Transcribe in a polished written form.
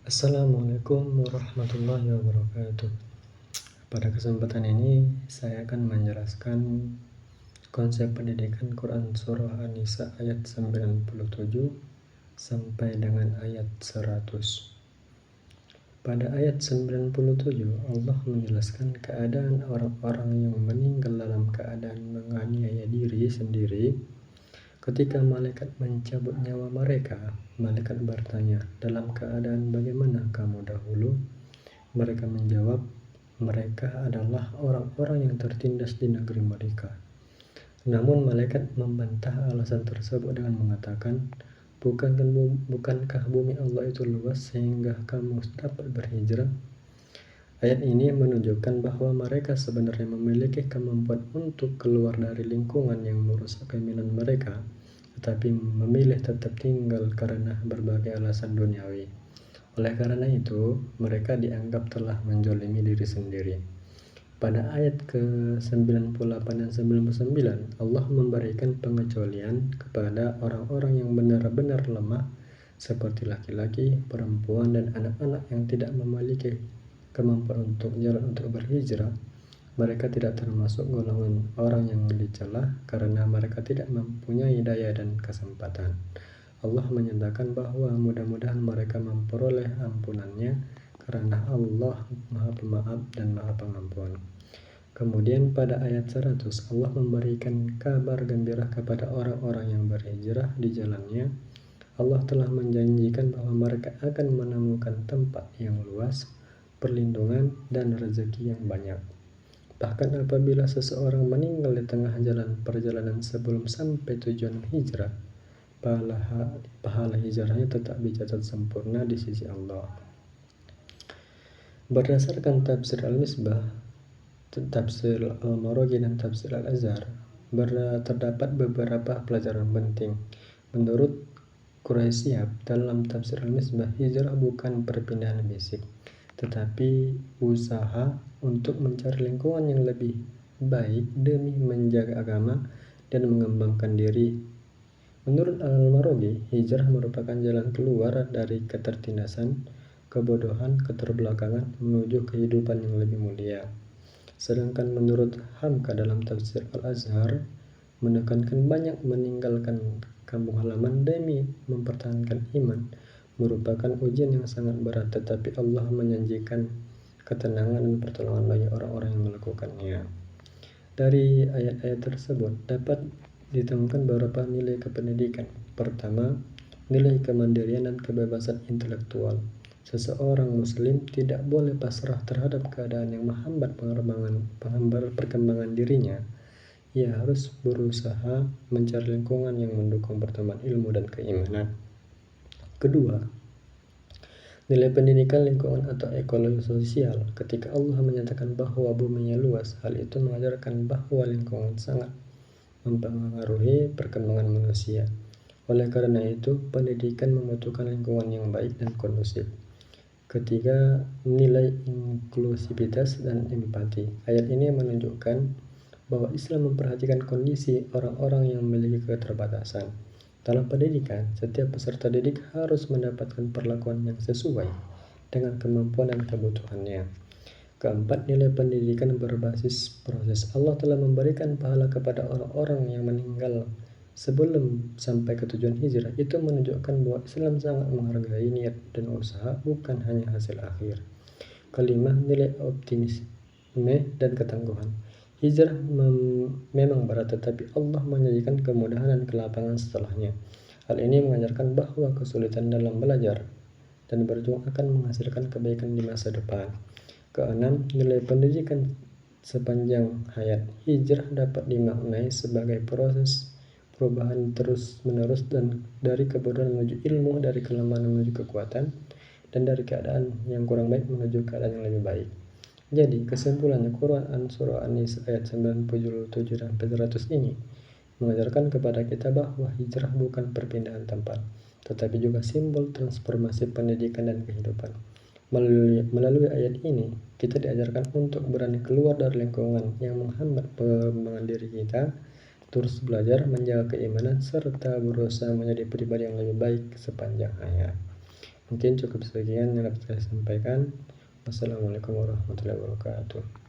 Assalamualaikum warahmatullahi wabarakatuh. Pada kesempatan ini saya akan menjelaskan konsep pendidikan Quran Surah An-Nisa ayat 97 sampai dengan ayat 100. Pada ayat 97 Allah menjelaskan keadaan orang-orang yang meninggal dalam keadaan menganiaya diri sendiri. Ketika malaikat mencabut nyawa mereka, malaikat bertanya, "Dalam keadaan bagaimana kamu dahulu?" Mereka menjawab, "Mereka adalah orang-orang yang tertindas di negeri mereka." Namun malaikat membantah alasan tersebut dengan mengatakan, Bukankah bumi Allah itu luas sehingga kamu dapat berhijrah?" Ayat ini menunjukkan bahwa mereka sebenarnya memiliki kemampuan untuk keluar dari lingkungan yang merusak keinginan mereka, tetapi memilih tetap tinggal karena berbagai alasan duniawi. Oleh karena itu, mereka dianggap telah menzalimi diri sendiri. Pada ayat ke-98 dan 99, Allah memberikan pengecualian kepada orang-orang yang benar-benar lemah, seperti laki-laki, perempuan, dan anak-anak yang tidak memiliki kemampuan untuk jalan untuk berhijrah. Mereka tidak termasuk golongan orang yang dicela karena mereka tidak mempunyai daya dan kesempatan. Allah menyatakan bahwa mudah-mudahan mereka memperoleh ampunannya karena Allah Maha Pemaaf dan Maha Pengampun. Kemudian pada ayat 100 Allah memberikan kabar gembira kepada orang-orang yang berhijrah di jalannya. Allah telah menjanjikan bahwa mereka akan menemukan tempat yang luas, perlindungan, dan rezeki yang banyak. Bahkan apabila seseorang meninggal di tengah jalan perjalanan sebelum sampai tujuan hijrah, pahala hijrahnya tetap dicatat sempurna di sisi Allah. Berdasarkan tafsir Al-Misbah, tafsir Al-Maraghi, dan tafsir Al-Azhar, terdapat beberapa pelajaran penting. Menurut Quraisyab, dalam tafsir Al-Misbah, hijrah bukan perpindahan fisik, tetapi usaha untuk mencari lingkungan yang lebih baik demi menjaga agama dan mengembangkan diri. Menurut Al-Maraghi, hijrah merupakan jalan keluar dari ketertindasan, kebodohan, keterbelakangan menuju kehidupan yang lebih mulia. Sedangkan menurut Hamka dalam tafsir Al-Azhar, menekankan banyak meninggalkan kampung halaman demi mempertahankan iman merupakan ujian yang sangat berat, tetapi Allah menjanjikan ketenangan dan pertolongan bagi orang-orang yang melakukannya. Dari ayat-ayat tersebut dapat ditemukan beberapa nilai kependidikan. Pertama, nilai kemandirian dan kebebasan intelektual. Seseorang muslim tidak boleh pasrah terhadap keadaan yang menghambat perkembangan dirinya. Ia harus berusaha mencari lingkungan yang mendukung pertumbuhan ilmu dan keimanan. Kedua, nilai pendidikan lingkungan atau ekologi sosial. Ketika Allah menyatakan bahwa buminya luas, hal itu mengajarkan bahwa lingkungan sangat mempengaruhi perkembangan manusia. Oleh karena itu, pendidikan membutuhkan lingkungan yang baik dan kondusif. Ketiga, nilai inklusivitas dan empati. Ayat ini menunjukkan bahwa Islam memperhatikan kondisi orang-orang yang memiliki keterbatasan. Dalam pendidikan, setiap peserta didik harus mendapatkan perlakuan yang sesuai dengan kemampuan dan kebutuhannya. Keempat, nilai pendidikan berbasis proses. Allah telah memberikan pahala kepada orang-orang yang meninggal sebelum sampai ke tujuan hijrah. Itu menunjukkan bahwa Islam sangat menghargai niat dan usaha, bukan hanya hasil akhir. Kelima, nilai optimisme dan ketangguhan. Hijrah memang berat, tetapi Allah menjanjikan kemudahan dan kelapangan setelahnya. Hal ini mengajarkan bahwa kesulitan dalam belajar dan berjuang akan menghasilkan kebaikan di masa depan. Keenam, nilai pendidikan sepanjang hayat. Hijrah dapat dimaknai sebagai proses perubahan terus-menerus dan dari kebodohan menuju ilmu, dari kelemahan menuju kekuatan, dan dari keadaan yang kurang baik menuju keadaan yang lebih baik. Jadi, kesimpulannya, Quran Surah An-Nisa ayat 97 sampai 100 ini mengajarkan kepada kita bahwa hijrah bukan perpindahan tempat, tetapi juga simbol transformasi pendidikan dan kehidupan. Melalui ayat ini, kita diajarkan untuk berani keluar dari lingkungan yang menghambat pengembangan diri kita, terus belajar, menjaga keimanan, serta berusaha menjadi pribadi yang lebih baik sepanjang hayat. Mungkin cukup sekian yang dapat saya sampaikan. Wassalamualaikum warahmatullahi wabarakatuh.